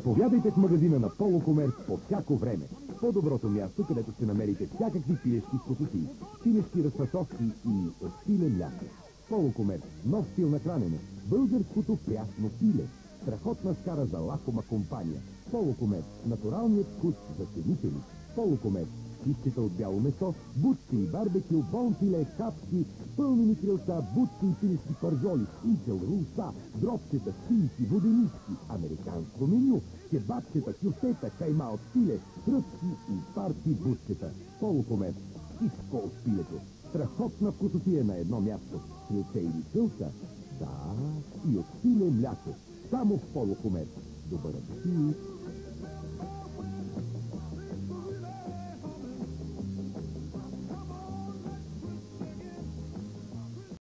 Заповядайте в магазина на Полукомерц по всяко време. По-доброто място, където ще намерите всякакви пилешки вкусоти, пилешки разфасовки и от пиле мляко. Полукомерц – нов стил на хранене. Българското прясно пиле. Страхотна скара за лакома компания. Полукомерц – натуралният вкус за ценители. Полукомерц – чистите от бяло месо, бутки и барбекю, бонфиле, капки, пълнени крилца, бутки и пилешки пържоли, ичел, руса, дропчета, синки, воденички, американско меню, кебабчета, кюфтета, кайма от пиле, тръпки и парти бутчета. Полукомерц – всичко от пилето. Страхотна вкусотия на едно място. Крилце или кълка? Да, и от пиле мляко. Само в Полукомерц. Добър апетит!